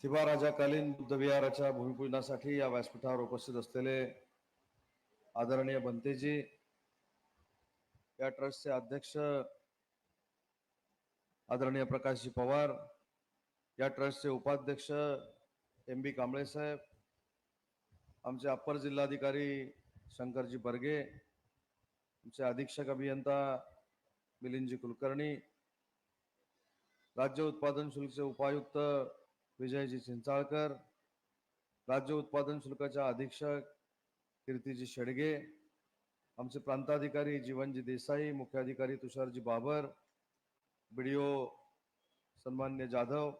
थिबा राजाकालीन बुद्ध विहाराच्या भूमिपूजनासाठी या व्यासपीठावर उपस्थित असलेले आदरणीय बनतेजी, या ट्रस्टचे अध्यक्ष आदरणीय प्रकाशजी पवार, या ट्रस्टचे उपाध्यक्ष MB कांबळे साहेब, आमचे अप्पर जिल्हाधिकारी शंकरजी बर्गे, आमचे अधीक्षक अभियंता मिलिंदजी कुलकर्णी, राज्य उत्पादन शुल्कचे उपायुक्त विजयजी चिंचाळकर, राज्य उत्पादन शुल्काच्या अधीक्षक कीर्तीजी शेडगे, आमचे प्रांताधिकारी जीवनजी देसाई, मुख्याधिकारी तुषारजी बाबर, BDO सन्मान्य जाधव,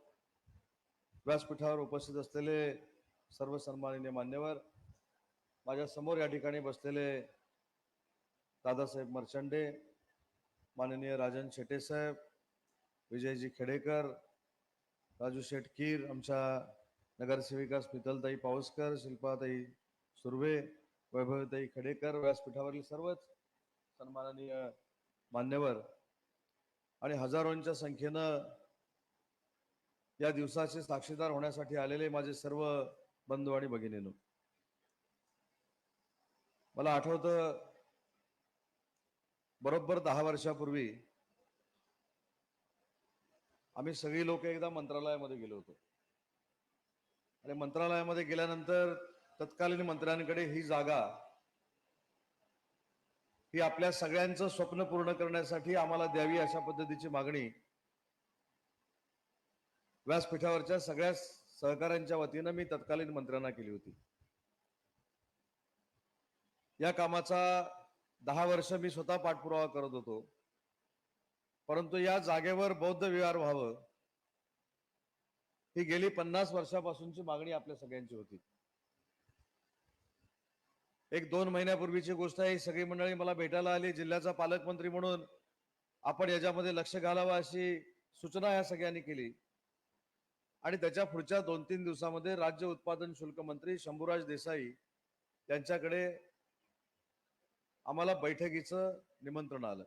व्यासपीठावर उपस्थित असलेले सर्व सन्माननीय मान्यवर, माझ्या समोर या ठिकाणी बसलेले दादासाहेब मर्चंडे, माननीय राजन शेटे साहेब, विजयजी खेडेकर, राजू शेटकीर, आमच्या नगरसेविका स्मितलताई पावसकर, शिल्पाताई सुर्वे, वैभवताई खेडेकर, व्यासपीठावरील सर्वच सन्माननीय मान्यवर आणि हजारोंच्या संख्येनं या दिवसाचे साक्षीदार होण्यासाठी आलेले माझे सर्व बंधू आणि भगिनींनो, मला आठवतं बरोबर 10 वर्षापूर्वी आम्ही सगळी लोक एकदा मंत्रालयामध्ये गेलो होतो आणि मंत्रालयामध्ये गेल्यानंतर तत्कालीन मंत्र्यांकडे ही जागा ही आपल्या सगळ्यांचं स्वप्न पूर्ण करण्यासाठी आम्हाला द्यावी अशा पद्धतीची मागणी व्यासपीठावरच्या सगळ्या सहकाऱ्यांच्या वतीनं मी तत्कालीन मंत्र्यांना केली होती. या कामाचा 10 वर्ष मी स्वतः पाठपुरावा करत होतो, परंतु या जागेवर बौद्ध विहार व्हावं ही गेली 50 वर्षापासूनची मागणी आपल्या सगळ्यांची होती. 1-2 महिन्यापूर्वीची गोष्ट आहे. सगळी मंडळी मला भेटायला आली. जिल्ह्याचा पालकमंत्री म्हणून आपण याच्यामध्ये लक्ष घालावं अशी सूचना या सगळ्यांनी केली आणि त्याच्या पुढच्या 2-3 दिवसामध्ये राज्य उत्पादन शुल्क मंत्री शंभूराज देसाई यांच्याकडे आम्हाला बैठकीचं निमंत्रण आलं.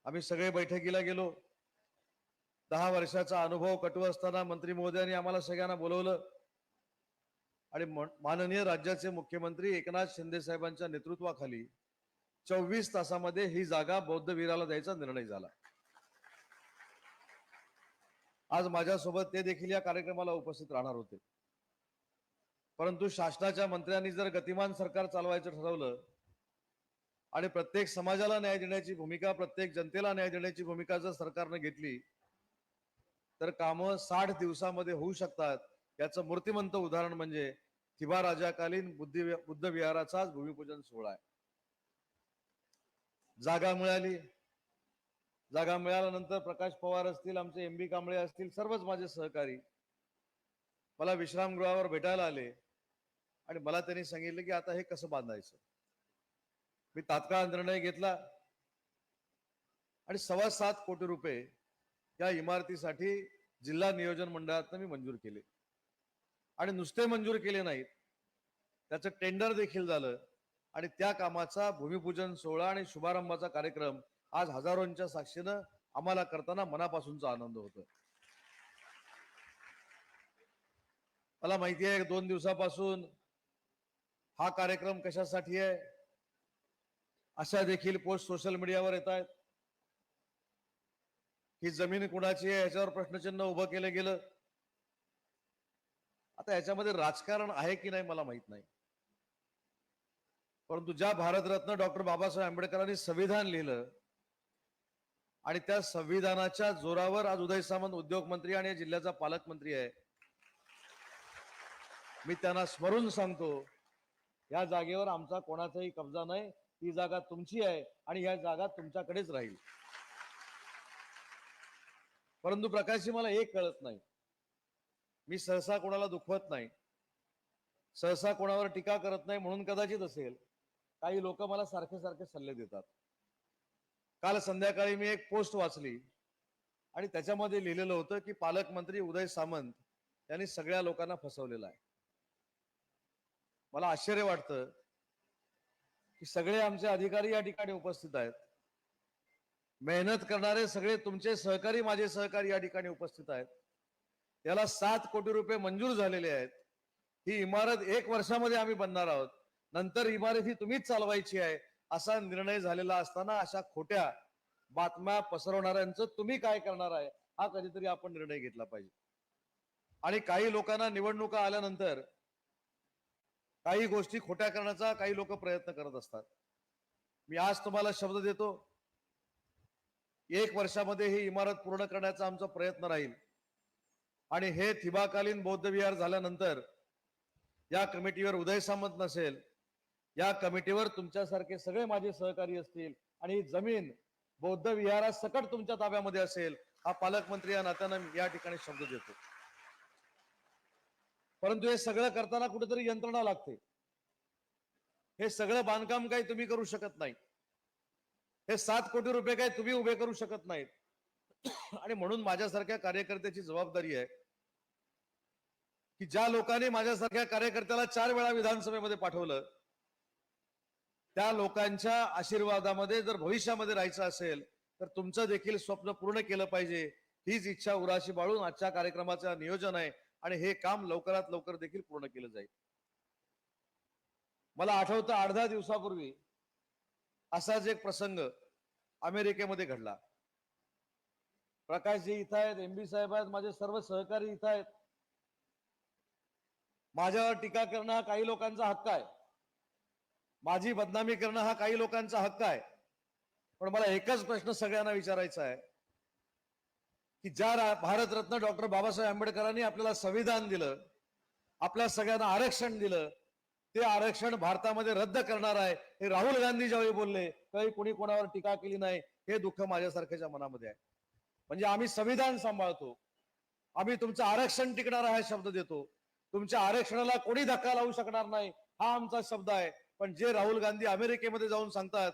आम्ही सगळे बैठकीला गेलो. 10 वर्षाचा अनुभव कटू असताना मंत्री महोदयांनी आम्हाला सगळ्यांना बोलवलं आणि माननीय राज्याचे मुख्यमंत्री एकनाथ शिंदे साहेबांच्या नेतृत्वाखाली 24 तासामध्ये ही जागा बौद्ध विहाराला द्यायचा निर्णय झाला. आज माझ्यासोबत ते देखील या कार्यक्रमाला उपस्थित राहणार होते, परंतु शासनाच्या मंत्र्यांनी जर गतिमान सरकार चालवायचं ठरवलं आणि प्रत्येक समाजाला न्याय देण्याची भूमिका, प्रत्येक जनतेला न्याय देण्याची भूमिका जर सरकारने घेतली तर कामं 60 दिवसामध्ये होऊ शकतात. याचं मूर्तिमंत उदाहरण म्हणजे थिबा राजाकालीन बुद्ध विहाराचाच भूमिपूजन सोहळा आहे. जागा मिळाली. जागा मिळाल्यानंतर प्रकाश पवार असतील, आमचे MB कांबळे असतील, सर्वच माझे सहकारी मला विश्रामगृहावर भेटायला आले आणि मला त्यांनी सांगितलं की आता हे कसं बांधायचं. मी तात्काळ निर्णय घेतला आणि 7.25 कोटी रुपये या इमारतीसाठी जिल्हा नियोजन मंडळातनं मी मंजूर केले आणि नुसते मंजूर केले नाहीत, त्याचं टेंडर देखील झालं आणि त्या कामाचा भूमिपूजन सोहळा आणि शुभारंभाचा कार्यक्रम आज हजारोंच्या साक्षीनं आम्हाला करताना मनापासूनचा आनंद होतो. मला माहिती आहे 2 दिवसापासून हा कार्यक्रम कशासाठी आहे अशा देखील पोस्ट सोशल मीडियावर येत आहेत. ही जमीन कुणाची आहे याच्यावर प्रश्नचिन्ह उभं केलं गेलं. आता याच्यामध्ये राजकारण आहे की नाही मला माहित नाही, परंतु ज्या भारतरत्न डॉक्टर बाबासाहेब आंबेडकरांनी संविधान लिहिलं आणि त्या संविधानाच्या जोरावर आज उदय सामंत उद्योग मंत्री आणि जिल्ह्याचा पालकमंत्री आहे, मी त्यांना स्मरून सांगतो या जागेवर आमचा कोणाचाही कब्जा नाही. ती जागा तुमची आहे आणि या जागा तुमच्याकडेच राहील. परंतु प्रकाशजी मला एक कळत नाही, मी सहसा कोणाला दुखवत नाही, सहसा कोणावर टीका करत नाही, म्हणून कदाचित असेल काही लोक मला सारखे सारखे सल्ले देतात. काल संध्याकाळी मी एक पोस्ट वाचली आणि त्याच्यामध्ये लिहिलेलं होतं की पालकमंत्री उदय सामंत यांनी सगळ्या लोकांना फसवलेलं आहे. मला आश्चर्य वाटतं की सगळे आमचे अधिकारी या ठिकाणी उपस्थित आहेत, मेहनत करणारे सगळे तुमचे सहकारी, माझे सहकारी या ठिकाणी उपस्थित आहेत. याला 7 कोटी रुपये मंजूर झालेले आहेत. ही इमारत 1 वर्षामध्ये आम्ही बनणार आहोत. नंतर इमारत ही तुम्हीच चालवायची आहे असा निर्णय झालेला असताना अशा खोट्या बातम्या पसरवणाऱ्यांचं तुम्ही काय करणार आहे हा कधीतरी आपण निर्णय घेतला पाहिजे. आणि काही लोकांना निवडणुका आल्यानंतर काही गोष्टी खोट्या करण्याचा काही लोक प्रयत्न करत असतात. मी आज तुम्हाला शब्द देतो, 1 वर्षामध्ये ही इमारत पूर्ण करण्याचा आमचा प्रयत्न राहील. आणि हे थिबाकालीन बौद्ध विहार झाल्यानंतर या कमिटीवर उदय सामंत नसेल, या कमिटीवर तुमच्यासारखे सगळे माझे सहकारी असतील आणि जमीन बौद्ध विहारासकट तुमच्या ताब्यामध्ये असेल हा पालकमंत्री या नात्यानं या ठिकाणी शब्द देतो. परंतु हे सगळं करताना कुठेतरी यंत्रणा लागते. हे सगळं बांधकाम काही तुम्ही करू शकत नाही. हे 7 कोटी रुपये काही तुम्ही उभे करू शकत नाहीत. आणि म्हणून माझ्यासारख्या कार्यकर्त्याची जबाबदारी आहे की ज्या लोकांनी माझ्यासारख्या कार्यकर्त्याला 4 वेळा विधानसभेमध्ये पाठवलं, त्या लोकांच्या आशीर्वादामध्ये जर भविष्यामध्ये राहायचं असेल तर तुमचं देखील स्वप्न पूर्ण केलं पाहिजे. हीच इच्छा उराशी बाळून आजच्या कार्यक्रमाचं नियोजन आहे आणि हे काम लवकरात लवकर देखील पूर्ण केलं जाईल. मला आठवतं 8-10 दिवसापूर्वी असाच एक प्रसंग अमेरिकेमध्ये घडला. प्रकाशजी इथं आहेत, एमबी साहेब आहेत, माझे सर्व सहकारी इथं आहेत. माझ्यावर टीका करणं हा काही लोकांचा हक्क आहे, माझी बदनामी करणं हा काही लोकांचा हक्क आहे. पण मला एकच प्रश्न सगळ्यांना विचारायचा आहे की ज्या भारतरत्न डॉक्टर बाबासाहेब आंबेडकरांनी आपल्याला संविधान दिलं, आपल्या सगळ्यांना आरक्षण दिलं, ते आरक्षण भारतामध्ये रद्द करणार आहे हे राहुल गांधी ज्यावेळी बोलले त्यावेळी कोणी कोणावर टीका केली नाही. हे दुःख माझ्यासारख्याच्या मनामध्ये आहे. म्हणजे आम्ही संविधान सांभाळतो, आम्ही तुमचं आरक्षण टिकणार आहे शब्द देतो, तुमच्या आरक्षणाला कोणी धक्का लावू शकणार नाही हा आमचा शब्द आहे. पण जे राहुल गांधी अमेरिकेमध्ये जाऊन सांगतात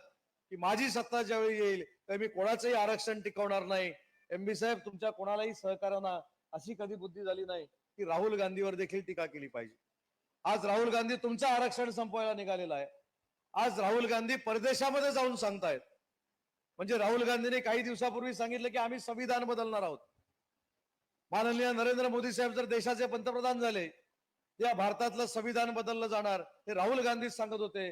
की माझी सत्ता ज्यावेळी येईल तर मी कोणाचंही आरक्षण टिकवणार नाही. एमबी साहेब, तुमच्या कोणालाही सहकार्यांना अशी कधी बुद्धी झाली नाही की राहुल गांधीवर देखील टीका केली पाहिजे. आज राहुल गांधी तुमचं आरक्षण संपवायला निघालेला आहे. आज राहुल गांधी परदेशामध्ये जाऊन सांगतायत. म्हणजे राहुल गांधीने काही दिवसापूर्वी सांगितलं की आम्ही संविधान बदलणार आहोत. माननीय नरेंद्र मोदी साहेब जर देशाचे पंतप्रधान झाले, या भारतातलं संविधान बदललं जाणार हे राहुल गांधीच सांगत होते.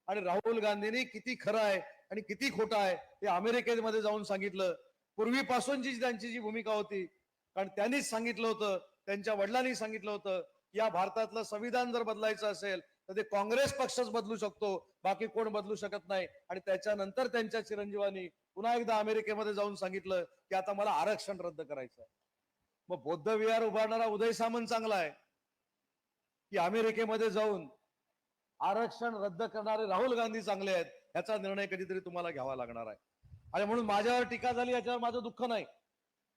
आणि राहुल गांधींनी किती खरं आहे आणि किती खोटं आहे हे अमेरिकेमध्ये जाऊन सांगितलं. पूर्वीपासूनची त्यांची जी भूमिका होती, कारण त्यांनीच सांगितलं होतं, त्यांच्या वडिलांनी सांगितलं होतं या भारतातलं संविधान जर बदलायचं असेल तर ते काँग्रेस पक्षच बदलू शकतो, बाकी कोण बदलू शकत नाही. आणि त्याच्यानंतर त्यांच्या चिरंजीवांनी पुन्हा एकदा अमेरिकेमध्ये जाऊन सांगितलं की आता मला आरक्षण रद्द करायचं आहे. मग बौद्ध विहार उभारणारा उदय सामंत चांगला आहे की अमेरिकेमध्ये जाऊन आरक्षण रद्द करणारे राहुल गांधी चांगले आहेत? याचा निर्णय कधीतरी तुम्हाला घ्यावा लागणार आहे. आणि म्हणून माझ्यावर टीका झाली याच्यावर माझं दुःख नाही,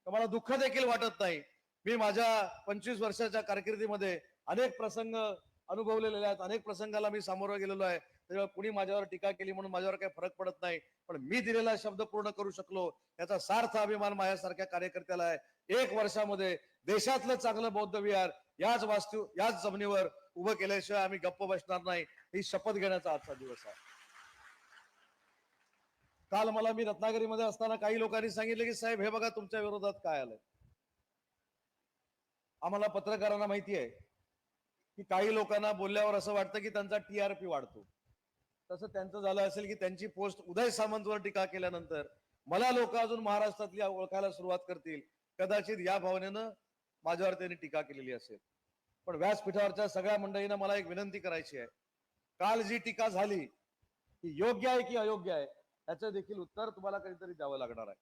मला दुःख देखील वाटत नाही. मी माझ्या 25 वर्षाच्या कारकिर्दीमध्ये अनेक प्रसंग अनुभवलेले आहेत, अनेक प्रसंगाला मी सामोरं गेलेलो आहे. त्याच्यावर कुणी माझ्यावर टीका केली म्हणून माझ्यावर काही फरक पडत नाही. पण मी दिलेला शब्द पूर्ण करू शकलो याचा सार्थ अभिमान माझ्यासारख्या कार्यकर्त्याला आहे. 1 वर्षामध्ये देशातलं चांगलं बौद्ध विहार याच जमिनीवर उभं केल्याशिवाय आम्ही गप्प बसणार नाही, ही शपथ घेण्याचा आजचा दिवस आहे. काल मला मी रत्नागिरीमध्ये असताना काही लोकांनी सांगितले की साहेब हे बघा तुमच्या विरोधात काय आलंय. आम्हाला पत्रकारांना माहिती आहे की काही लोकांना बोलल्यावर असं वाटतं की त्यांचा टीआरपी वाढतो. तसं त्यांचं झालं असेल की त्यांची पोस्ट उदय सामंतवर टीका केल्यानंतर मला लोक अजून महाराष्ट्रातली ओळखायला सुरुवात करतील. कदाचित या भावनेनं माझ्यावर त्यांनी टीका केलेली असेल. पण व्यासपीठावरच्या सगळ्या मंडळींना मला एक विनंती करायची आहे, काल जी टीका झाली ती योग्य आहे की अयोग्य आहे याचं देखील उत्तर तुम्हाला कधीतरी द्यावं लागणार आहे.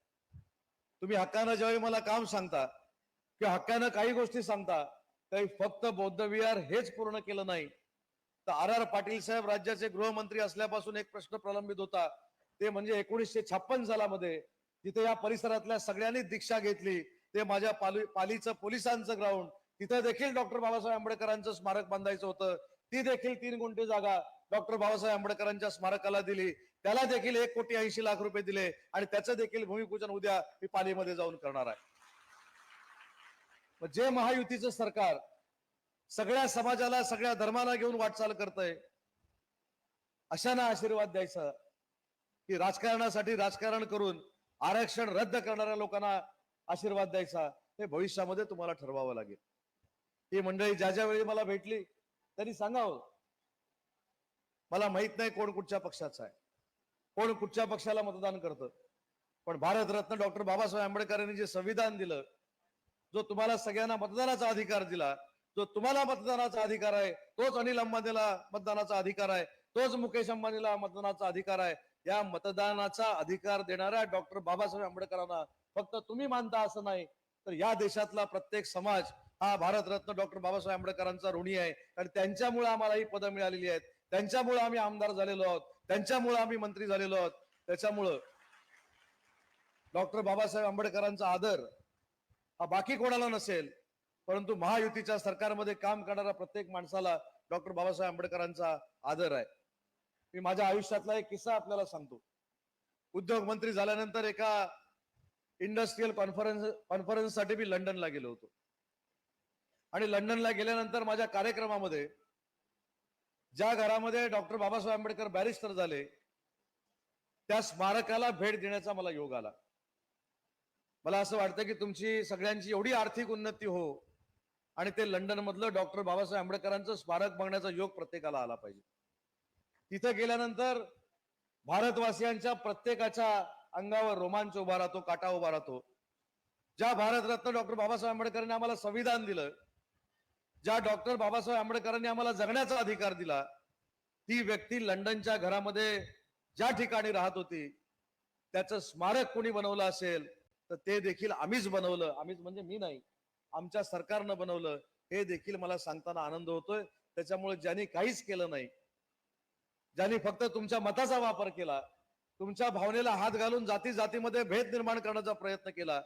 तुम्ही हक्कानं ज्यावेळी मला काम सांगता किंवा हक्कानं काही गोष्टी सांगता, काही फक्त बौद्ध विहार हेच पूर्ण केलं नाही तर आर पाटील साहेब राज्याचे गृहमंत्री असल्यापासून एक प्रश्न प्रलंबित होता, ते म्हणजे 1956 सालामध्ये तिथे या परिसरातल्या सगळ्यांनी दीक्षा घेतली, ते माझ्या पालीचं पोलिसांचं ग्राउंड, तिथं देखील डॉक्टर बाबासाहेब आंबेडकरांचं स्मारक बांधायचं होतं. ती देखील 3 गुंठे जागा डॉक्टर बाबासाहेब आंबेडकरांच्या स्मारकाला दिली. त्याला देखील 1,80,00,000 रुपये दिले आणि त्याचं देखील भूमिपूजन उद्या मी पालीमध्ये जाऊन करणार आहे. जे महायुतीचं सरकार सगळ्या समाजाला सगळ्या धर्माला घेऊन वाटचाल करतंय, अशांना आशीर्वाद द्यायचा की राजकारणासाठी राजकारण करून आरक्षण रद्द करणाऱ्या लोकांना आशीर्वाद द्यायचा हे भविष्यामध्ये तुम्हाला ठरवावं लागेल. ही मंडळी ज्या ज्या वेळी मला भेटली त्यांनी सांगावं, मला माहित नाही कोण कुठच्या पक्षाचा आहे, कोण कुठच्या पक्षाला मतदान करतं, पण भारतरत्न डॉक्टर बाबासाहेब आंबेडकरांनी जे संविधान दिलं, जो तुम्हाला सगळ्यांना मतदानाचा अधिकार दिला, जो तुम्हाला मतदानाचा अधिकार आहे, तोच अनिल अंबानीला मतदानाचा अधिकार आहे, तोच मुकेश अंबानीला मतदानाचा अधिकार आहे. या मतदानाचा अधिकार देणाऱ्या डॉक्टर बाबासाहेब आंबेडकरांना फक्त तुम्ही मानता असं नाही, तर या देशातला प्रत्येक समाज हा भारतरत्न डॉक्टर बाबासाहेब आंबेडकरांचा ऋणी आहे. कारण त्यांच्यामुळे आम्हाला ही पदं मिळालेली आहेत, त्यांच्यामुळे आम्ही आमदार झालेलो आहोत, त्यांच्यामुळे आम्ही मंत्री झालेलो आहोत. त्याच्यामुळं डॉक्टर बाबासाहेब आंबेडकरांचा आदर हा बाकी कोणाला नसेल, परंतु महायुतीच्या सरकारमध्ये काम करणाऱ्या प्रत्येक माणसाला डॉक्टर बाबासाहेब आंबेडकरांचा आदर आहे. मी माझ्या आयुष्यातला एक किस्सा आपल्याला सांगतो. उद्योग मंत्री झाल्यानंतर एका इंडस्ट्रियल कॉन्फरन्ससाठी मी लंडनला गेलो होतो आणि लंडनला गेल्यानंतर माझ्या कार्यक्रमामध्ये ज्या घरामध्ये डॉक्टर बाबासाहेब आंबेडकर बॅरिस्टर झाले त्या स्मारकाला भेट देण्याचा मला योग आला. मला असं वाटतं की तुमची सगळ्यांची एवढी आर्थिक उन्नती हो आणि ते लंडन मधलं डॉक्टर बाबासाहेब आंबेडकरांचं स्मारक बघण्याचा योग प्रत्येकाला आला पाहिजे. तिथे गेल्यानंतर भारतवासियांच्या प्रत्येकाच्या अंगावर रोमांच उभा राहतो, काटा उभा राहतो. ज्या भारतरत्न डॉक्टर बाबासाहेब आंबेडकरांनी आम्हाला संविधान दिलं, ज्या डॉक्टर बाबासाहेब आंबेडकरांनी आम्हाला जगण्याचा अधिकार दिला, ती व्यक्ती लंडनच्या घरामध्ये ज्या ठिकाणी राहत होती त्याचं स्मारक कोणी बनवलं असेल तर ते देखील आम्हीच बनवलं. आम्हीच म्हणजे मी नाही, आमच्या सरकारनं बनवलं. हे देखील मला सांगताना आनंद होतोय. त्याच्यामुळे ज्यांनी काहीच केलं नाही, ज्यांनी फक्त तुमच्या मताचा वापर केला, तुमच्या भावनेला हात घालून जाती जातीमध्ये भेद निर्माण करण्याचा प्रयत्न केला,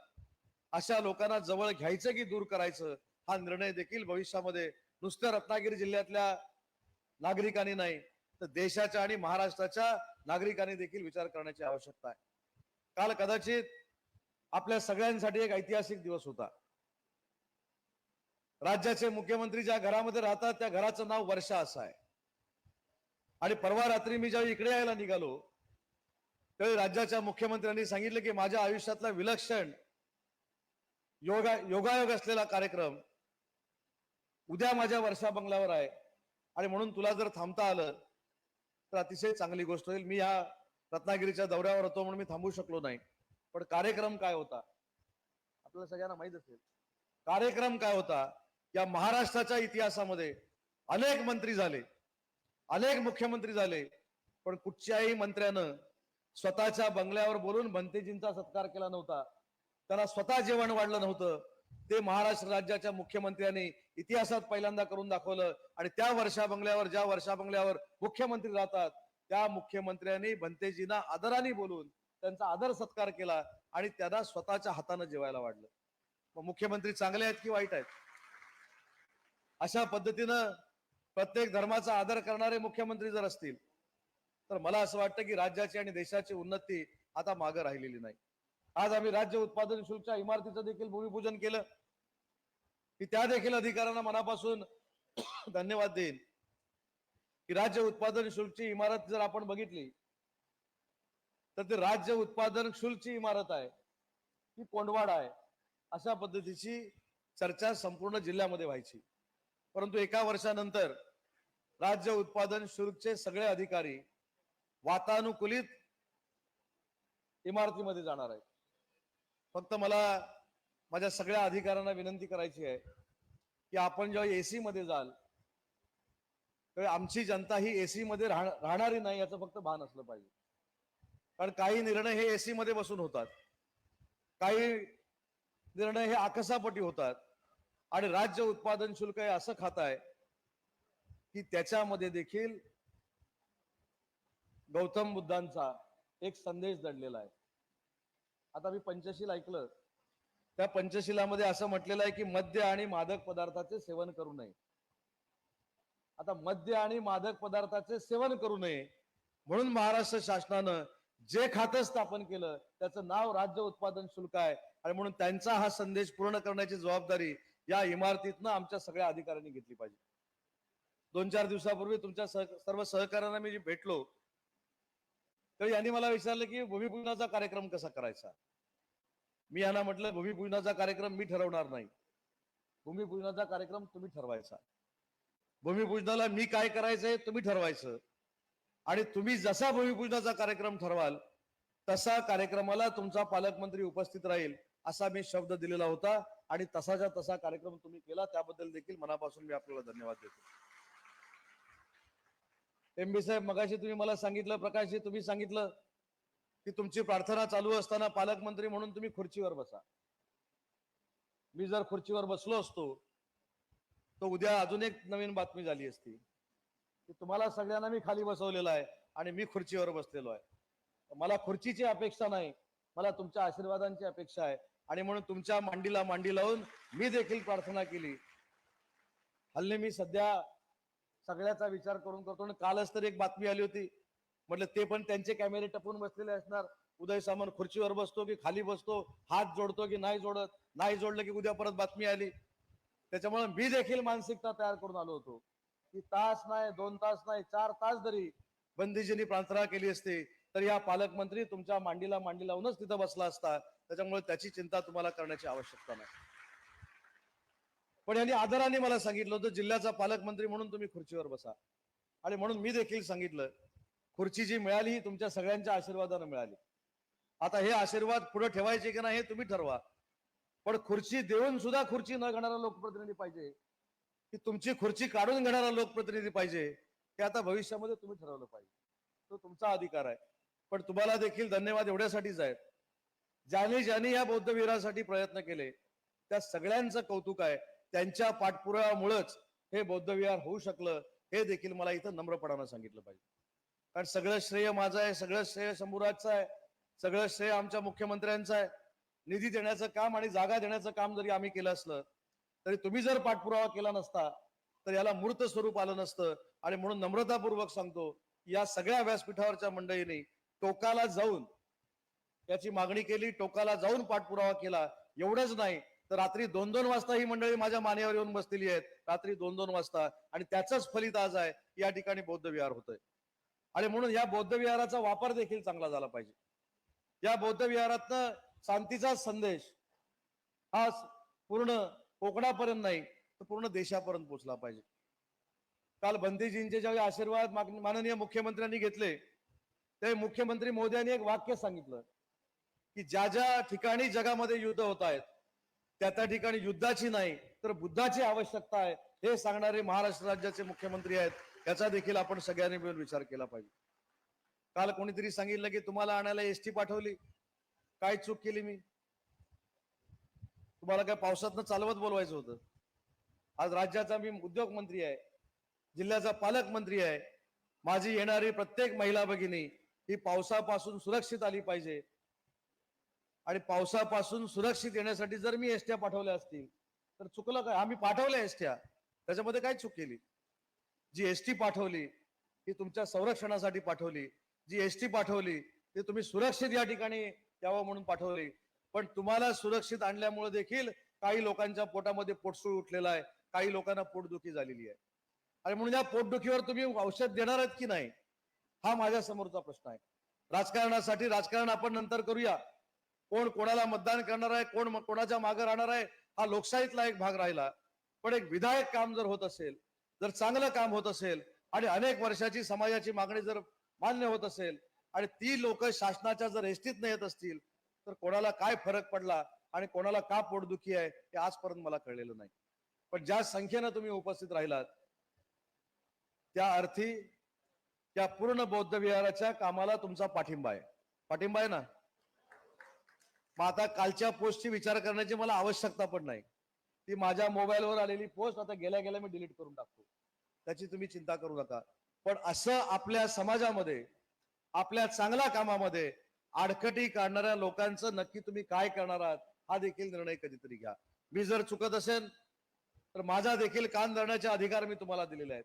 अशा लोकांना जवळ घ्यायचं की दूर करायचं हा निर्णय देखील भविष्यामध्ये नुसत्या रत्नागिरी जिल्ह्यातल्या नागरिकांनी नाही तर देशाच्या आणि महाराष्ट्राच्या नागरिकांनी देखील विचार करण्याची आवश्यकता आहे. काल कदाचित आपल्या सगळ्यांसाठी एक ऐतिहासिक दिवस होता. राज्याचे मुख्यमंत्री ज्या घरामध्ये राहतात त्या घराचं नाव वर्षा असं आहे. आणि परवा रात्री मी ज्यावेळी इकडे यायला निघालो त्यावेळी राज्याच्या मुख्यमंत्र्यांनी सांगितलं की माझ्या आयुष्यातला विलक्षण योगायोग असलेला कार्यक्रम उद्या माझ्या वर्षा बंगल्यावर आहे आणि म्हणून तुला जर थांबता आलं तर अतिशय चांगली गोष्ट होईल. मी या रत्नागिरीच्या दौऱ्यावर होतो म्हणून मी थांबू शकलो नाही, पण कार्यक्रम काय होता आपल्याला सगळ्यांना माहित असेल. कार्यक्रम काय होता, या महाराष्ट्राच्या इतिहासामध्ये अनेक मंत्री झाले, अनेक मुख्यमंत्री झाले, पण कुठच्याही मंत्र्यानं स्वतःच्या बंगल्यावर बोलून भंतेजींचा सत्कार केला नव्हता, त्यांना स्वतः जेवण वाढलं नव्हतं. ते महाराष्ट्र राज्याच्या मुख्यमंत्र्यांनी इतिहासात पहिल्यांदा करून दाखवलं. आणि त्या वर्षा बंगल्यावर, ज्या वर्षा बंगल्यावर मुख्यमंत्री राहतात त्या मुख्यमंत्र्यांनी भंतेजींना आदराने बोलून त्यांचा आदर सत्कार केला आणि त्यांना स्वतःच्या हाताने जेवायला वाढलं. मग मुख्यमंत्री चांगले आहेत की वाईट आहेत? अशा पद्धतीनं प्रत्येक धर्माचा आदर करणारे मुख्यमंत्री जर असतील तर मला असं वाटतं की राज्याची आणि देशाची उन्नती आता मागे राहिलेली नाही. आज आम्ही राज्य उत्पादन शुल्कच्या इमारतीचं देखील भूमिपूजन केलं. की त्या देखील अधिकाऱ्यांना मनापासून धन्यवाद देईन की राज्य उत्पादन शुल्कची इमारत जर आपण बघितली तर ते राज्य उत्पादन शुल्कची इमारत आहे की कोंडवाड आहे अशा पद्धतीची चर्चा संपूर्ण जिल्ह्यामध्ये व्हायची. परंतु एका वर्षानंतर राज्य उत्पादन शुल्कचे सगळे अधिकारी वातानुकूलित इमारतीमध्ये जाणार आहेत. फक्त मला माझ्या सगळ्या अधिकाऱ्यांना विनंती करायची आहे की आपण जेव्हा एसी मध्ये जाल तेव्हा आमची जनता ही एसी मध्ये राहणारी नाही याचं फक्त भान असलं पाहिजे. कारण काही निर्णय हे एसी मध्ये बसून होतात, काही निर्णय हे आकसापोटी होतात आणि राज्य उत्पादन शुल्क हे असं खातं आहे की त्याच्यामध्ये देखील गौतम बुद्धांचा एक संदेश दडलेला आहे. आता मी पंचशील ऐकलं, त्या पंचशिलामध्ये असं म्हटलेलं आहे की मद्य आणि मादक पदार्थाचे सेवन करू नये. आता मद्य आणि मादक पदार्थाचे सेवन करू नये म्हणून महाराष्ट्र शासनानं जे खातं स्थापन केलं त्याचं नाव राज्य उत्पादन शुल्क आहे आणि म्हणून त्यांचा हा संदेश पूर्ण करण्याची जबाबदारी या इमारतीतनं आमच्या सगळ्या अधिकाऱ्यांनी घेतली पाहिजे. 2-4 दिवसापूर्वी तुमच्या सर्व सहकाऱ्यांना मी भेटलो तर यांनी मला विचारलं की भूमिपूजनाचा कार्यक्रम कसा करायचा. मी यांना म्हटलं भूमिपूजनाचा कार्यक्रम मी ठरवणार नाही, भूमिपूजनाचा कार्यक्रम तुम्ही ठरवायचा. भूमिपूजनाला मी काय करायचंय तुम्ही ठरवायचं, आणि तुम्ही जसा भूमिपूजनाचा कार्यक्रम ठरवाल तसा कार्यक्रमाला तुमचा पालकमंत्री उपस्थित राहील असा मी शब्द दिलेला होता, आणि तसाच्या तसा कार्यक्रम तुम्ही केला, त्याबद्दल देखील मनापासून मी आपल्याला धन्यवाद देतो. एमबी साहेब, मगाशी तुम्ही मला सांगितलं, प्रकाशजी तुम्ही सांगितलं की तुमची प्रार्थना चालू असताना पालकमंत्री म्हणून तुम्ही खुर्चीवर बसा. मी जर खुर्चीवर बसलो असतो तर उद्या अजून एक नवीन बातमी झाली असती की तुम्हाला सगळ्यांना मी खाली बसवलेलं आहे आणि मी खुर्चीवर बसलेलो आहे. मला खुर्चीची अपेक्षा नाही, मला तुमच्या आशीर्वादांची अपेक्षा आहे, आणि म्हणून तुमच्या मांडीला मांडी लावून मी देखील प्रार्थना केली. हल्ली मी सध्या सगळ्याचा विचार करून करतो, आणि कालच तर एक बातमी आली होती, म्हटलं ते पण त्यांचे कॅमेरे टपून बसलेले असणार. उदय सामंत खुर्चीवर बसतो की खाली बसतो, हात जोडतो की नाही जोडत, नाही जोडलं की उद्या परत बातमी आली. त्याच्यामुळे मी देखील मानसिकता तयार करून आलो होतो की तास नाही, 2 तास नाही, 4 तास जरी बंदीजींनी प्रार्थना केली असती तर या पालकमंत्री तुमच्या मांडीला मांडी लावूनच तिथं बसला असता. त्याच्यामुळे त्याची चिंता तुम्हाला करण्याची आवश्यकता नाही. पण यांनी आदराने मला सांगितलं होतं जिल्ह्याचा पालकमंत्री म्हणून तुम्ही खुर्चीवर बसा, आणि म्हणून मी देखील सांगितलं खुर्ची जी मिळाली ही तुमच्या सगळ्यांच्या आशीर्वादाने मिळाली. आता हे आशीर्वाद पुढे ठेवायचे की नाही हे तुम्ही ठरवा, पण खुर्ची देऊन सुद्धा खुर्ची न घेणारा लोकप्रतिनिधी पाहिजे की तुमची खुर्ची काढून घेणारा लोकप्रतिनिधी पाहिजे, हे आता भविष्यामध्ये तुम्ही ठरवलं पाहिजे. तो तुमचा अधिकार आहे. पण तुम्हाला देखील धन्यवाद एवढ्यासाठीच आहेत, ज्यांनी ज्यांनी या बौद्धविहारासाठी प्रयत्न केले त्या सगळ्यांचं कौतुक आहे. त्यांच्या पाठपुराव्यामुळेच हे बौद्धविहार होऊ शकलं, हे देखील मला इथं नम्रपणानं सांगितलं पाहिजे. कारण सगळं श्रेय माझं आहे, सगळं श्रेय शंभूराजचं आहे, सगळं श्रेय आमच्या मुख्यमंत्र्यांचं आहे. निधी देण्याचं काम आणि जागा देण्याचं काम जरी आम्ही केलं असलं तरी तुम्ही जर पाठपुरावा केला नसता तर याला मूर्त स्वरूप आलं नसतं. आणि म्हणून नम्रतापूर्वक सांगतो, या सगळ्या व्यासपीठावरच्या मंडळींनी टोकाला जाऊन याची मागणी केली, टोकाला जाऊन पाठपुरावा केला. एवढंच नाही तर रात्री 2-2 वाजता ही मंडळी माझ्या मानेवर येऊन बसलेली आहेत, रात्री 2-2 वाजता, आणि त्याचंच फलित आज आहे या ठिकाणी बौद्ध विहार होतंय. आणि म्हणून या बौद्ध विहाराचा वापर देखील चांगला झाला पाहिजे. या बौद्ध विहारातनं शांतीचा संदेश हा पूर्ण कोकणापर्यंत नाही तर पूर्ण देशापर्यंत पोहोचला पाहिजे. काल बंदीजींचे ज्यावेळी आशीर्वाद माननीय मुख्यमंत्र्यांनी घेतले ते मुख्यमंत्री महोदयांनी एक वाक्य सांगितलं की ज्या ज्या ठिकाणी जगामध्ये युद्ध होत आहेत त्या त्या ठिकाणी युद्धाची नाही तर बुद्धाची आवश्यकता आहे, हे सांगणारे महाराष्ट्र राज्याचे मुख्यमंत्री आहेत. याचा देखील आपण सगळ्यांनी मिळून विचार केला पाहिजे. काल कोणीतरी सांगितलं की तुम्हाला आणायला एसटी पाठवली, काय चूक केली मी? तुम्हाला काय पावसातनं चालवत बोलवायचं होतं? आज राज्याचा मी उद्योग मंत्री आहे, जिल्ह्याचा पालकमंत्री आहे. माझी येणारी प्रत्येक महिला भगिनी ही पावसापासून सुरक्षित आली पाहिजे, आणि पावसापासून सुरक्षित येण्यासाठी जर मी एसट्या पाठवल्या असतील तर चुकलं काय? आम्ही पाठवल्या एसट्या, त्याच्यामध्ये काय चूक केली? जी एसटी पाठवली ती तुमच्या संरक्षणासाठी पाठवली, जी एसटी पाठवली ती तुम्ही सुरक्षित या ठिकाणी यावं म्हणून पाठवली. पण तुम्हाला सुरक्षित आणल्यामुळे देखील काही लोकांच्या पोटामध्ये पोटसूळ उठलेला आहे, काही लोकांना पोटदुखी झालेली आहे. आणि म्हणून या पोटदुखीवर तुम्ही औषध देणार आहेत की नाही, हा माझ्या समोरचा प्रश्न आहे. राजकारणासाठी राजकारण आपण नंतर करूया, कोण कोणाला मतदान करणार आहे, कोण कोणाच्या मागे राहणार आहे, हा लोकशाहीतला एक भाग राहिला. पण एक विधायक काम जर होत असेल, जर चांगलं काम होत असेल, आणि अनेक वर्षाची समाजाची मागणी जर मान्य होत असेल, आणि ती लोक शासनाच्या जर एसटीत नाही येत असतील तर कोणाला काय फरक पडला आणि कोणाला का पोटदुखी आहे हे आजपर्यंत मला कळलेलं नाही. पण ज्या संख्येनं तुम्ही उपस्थित राहिलात त्या अर्थी त्या पूर्ण बौद्ध विहाराच्या कामाला तुमचा पाठिंबा आहे. पाठिंबा आहे ना? मग आता कालच्या पोस्टची विचार करण्याची मला आवश्यकता पण नाही. ती माझ्या मोबाईलवर आलेली पोस्ट आता गेल्या गेल्या मी डिलीट करून टाकतो, त्याची तुम्ही चिंता करू नका. पण असं आपल्या समाजामध्ये आपल्या चांगल्या कामामध्ये आडकटी काढणाऱ्या लोकांचं नक्की तुम्ही काय करणार आहात हा देखील निर्णय कधीतरी घ्या. मी जर चुकत असेल तर माझा देखील कान धरण्याचे अधिकार मी तुम्हाला दिलेले आहेत,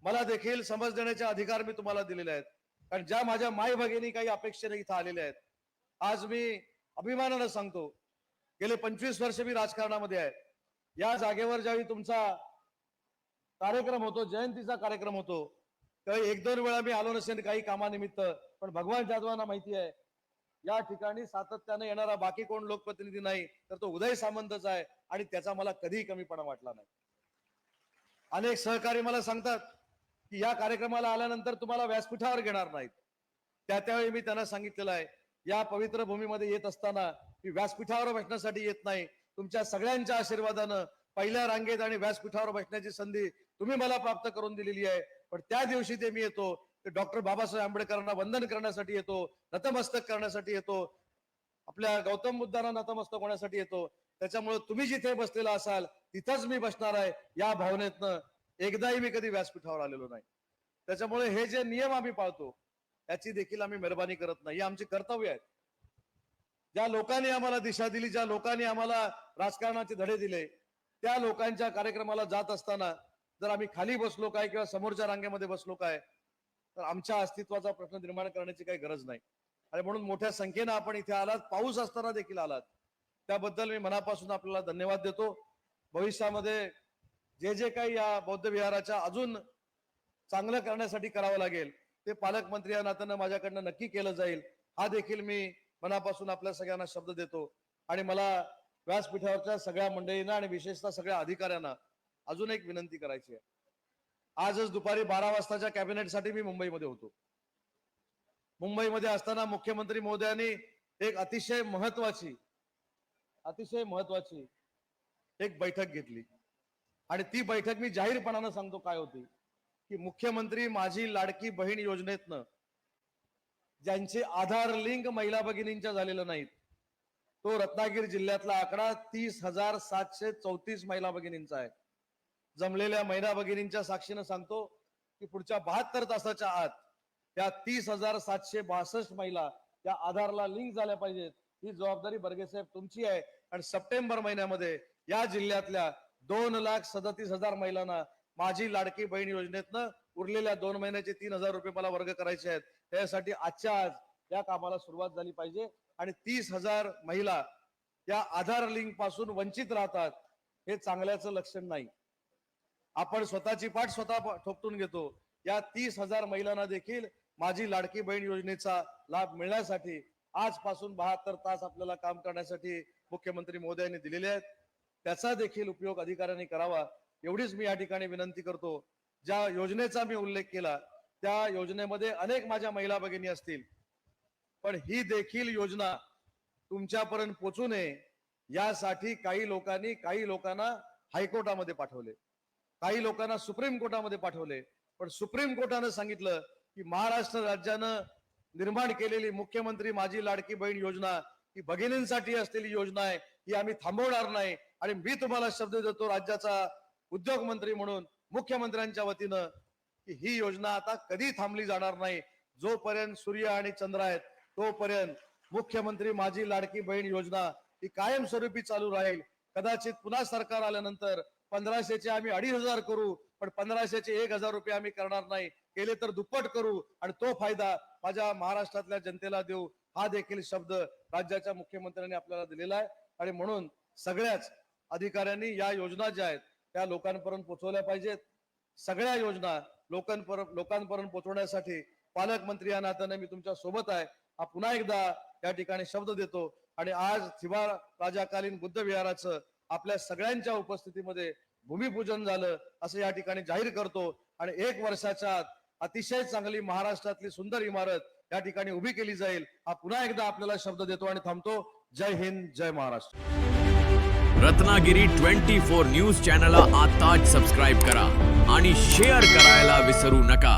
मला देखील समज देण्याचे अधिकार मी तुम्हाला दिलेले आहेत. कारण ज्या माझ्या माय भगिनी काही अपेक्षेने इथं आलेल्या आहेत, आज मी अभिमानानं सांगतो गेले 25 वर्ष मी राजकारणामध्ये आहे. या जागेवर ज्यावेळी तुमचा कार्यक्रम होतो, जयंतीचा कार्यक्रम होतो, त्यावेळी 1-2 वेळा मी आलो नसेल काही कामानिमित्त, पण भगवान जाधवांना माहिती आहे या ठिकाणी सातत्याने येणारा बाकी कोण लोकप्रतिनिधी नाही तर तो उदय सामंतच आहे आणि त्याचा मला कधीही कमीपणा वाटला नाही. अनेक सहकारी मला सांगतात की या कार्यक्रमाला आल्यानंतर तुम्हाला व्यासपीठावर घेणार नाहीत. त्यावेळी मी त्यांना सांगितलेलं आहे, या पवित्र भूमीमध्ये येत असताना मी व्यासपीठावर बसण्यासाठी येत नाही, तुमच्या सगळ्यांच्या आशीर्वादानं पहिल्या रांगेत आणि व्यासपीठावर बसण्याची संधी तुम्ही मला प्राप्त करून दिलेली आहे. पण त्या दिवशी ते मी येतो ते डॉक्टर बाबासाहेब आंबेडकरांना वंदन करण्यासाठी येतो, नतमस्तक करण्यासाठी येतो, आपल्या गौतम बुद्धांना नतमस्तक होण्यासाठी येतो. त्याच्यामुळे तुम्ही जिथे बसलेला असाल तिथंच मी बसणार आहे या भावनेतनं एकदाही मी कधी व्यासपीठावर आलेलो नाही. त्याच्यामुळे हे जे नियम आम्ही पाळतो याची देखील आम्ही मेहरबानी करत नाही. हे आमचे कर्तव्य आहेत. ज्या लोकांनी आम्हाला दिशा दिली, ज्या लोकांनी आम्हाला राजकारणाचे धडे दिले, त्या लोकांच्या कार्यक्रमाला जात असताना जर आम्ही खाली बसलो काय किंवा समोरच्या रांगेमध्ये बसलो काय तर आमच्या अस्तित्वाचा प्रश्न निर्माण करण्याची काही गरज नाही. आणि म्हणून मोठ्या संख्येनं आपण इथे आलात, पाऊस असताना देखील आलात, त्याबद्दल मी मनापासून आपल्याला धन्यवाद देतो. भविष्यामध्ये जे जे काही या बौद्ध विहाराच्या अजून चांगलं करण्यासाठी करावं लागेल ते पालकमंत्री या नात्यानं माझ्याकडनं नक्की केलं जाईल. हा देखील मी मनापासून आपल्या सगळ्यांना शब्द देतो. आणि मला व्यासपीठावरच्या सगळ्या मंडळींना आणि विशेषतः सगळ्या अधिकाऱ्यांना अजून एक विनंती करायची आहे. आजच दुपारी 12 वाजताच्या कॅबिनेटसाठी मी मुंबईमध्ये होतो. मुंबईमध्ये असताना मुख्यमंत्री महोदयांनी एक अतिशय महत्वाची एक बैठक घेतली आणि ती बैठक मी जाहीरपणानं सांगतो काय होती की मुख्यमंत्री माझी लाडकी बहीण योजनेतनं ज्यांचे आधार लिंक महिला भगिनींच्या झालेलं नाहीत, तो रत्नागिरी जिल्ह्यातला आकडा 30,734 महिला भगिनींचा आहे. जमलेल्या महिला भगिनींच्या साक्षीनं सांगतो की पुढच्या 72 तासाच्या आत त्या 30,762 महिला त्या आधारला लिंक झाल्या पाहिजेत. ही जबाबदारी बर्गे साहेब तुमची आहे. आणि सप्टेंबर महिन्यामध्ये या जिल्ह्यातल्या 2,37,000 महिलांना माझी लाडकी बहीण योजनेतनं उरलेल्या 2 महिन्याचे 3,000 रुपये मला वर्ग करायचे आहेत. त्यासाठी आजच्या आज या कामाला सुरुवात झाली पाहिजे. आणि 30,000 महिला या आधार लिंक पासून वंचित राहतात, हे चांगल्याचं लक्षण नाही. आपण स्वतःची पाठ स्वतः ठोकतून घेतो. या 30,000 महिलांना देखील माझी लाडकी बहीण योजनेचा लाभ मिळण्यासाठी आजपासून 72 तास आपल्याला काम करण्यासाठी मुख्यमंत्री महोदयांनी दिलेले आहेत. त्याचा देखील उपयोग अधिकाऱ्यांनी करावा एवढीच मी या ठिकाणी विनंती करतो. ज्या योजनेचा मी उल्लेख केला त्या योजनेमध्ये अनेक माझ्या महिला भगिनी असतील, पण ही देखील योजना तुमच्यापर्यंत पोहोचू नये यासाठी काही लोकांना हायकोर्टामध्ये पाठवले, काही लोकांना सुप्रीम कोर्टामध्ये पाठवले. पण सुप्रीम कोर्टानं सांगितलं की महाराष्ट्र राज्यानं निर्माण केलेली मुख्यमंत्री माझी लाडकी बहीण योजना ही भगिनींसाठी असलेली योजना आहे, ही आम्ही थांबवणार नाही. आणि मी तुम्हाला शब्द देतो राज्याचा उद्योग मंत्री म्हणून मुख्यमंत्र्यांच्या वतीनं की ही योजना आता कधी थांबली जाणार नाही. जोपर्यंत सूर्य आणि चंद्र आहेत तोपर्यंत मुख्यमंत्री माझी लाडकी बहीण योजना ही कायमस्वरूपी चालू राहील. कदाचित पुन्हा सरकार आल्यानंतर 1500चे आम्ही 2,500 करू, पण 1500चे 1,000 रुपये आम्ही करणार नाही, केले तर दुप्पट करू आणि तो फायदा माझ्या महाराष्ट्रातल्या जनतेला देऊ. हा देखील शब्द राज्याच्या मुख्यमंत्र्यांनी आपल्याला दिलेला आहे. आणि म्हणून सगळ्याच अधिकाऱ्यांनी या योजना ज्या आहेत त्या लोकांपर्यंत पोहोचवल्या पाहिजेत. सगळ्या योजना लोकांपर्यंत पोहोचवण्यासाठी पालकमंत्री या नात्याने मी तुमच्या सोबत आहे. हा पुन्हा एकदा या ठिकाणी शब्द देतो. आणि आज थिबार राजाकालीन बुद्ध विहाराचं आपल्या सगळ्यांच्या उपस्थितीमध्ये भूमिपूजन झालं असं या ठिकाणी जाहीर करतो. आणि 1 वर्षाच्या आत अतिशय चांगली महाराष्ट्रातली सुंदर इमारत या ठिकाणी उभी केली जाईल. हा पुन्हा एकदा आपल्याला शब्द देतो आणि थांबतो. जय हिंद, जय महाराष्ट्र. रत्नागिरी 24 न्यूज चॅनलला आताच सबस्क्राईब करा आणि शेअर करायला विसरू नका.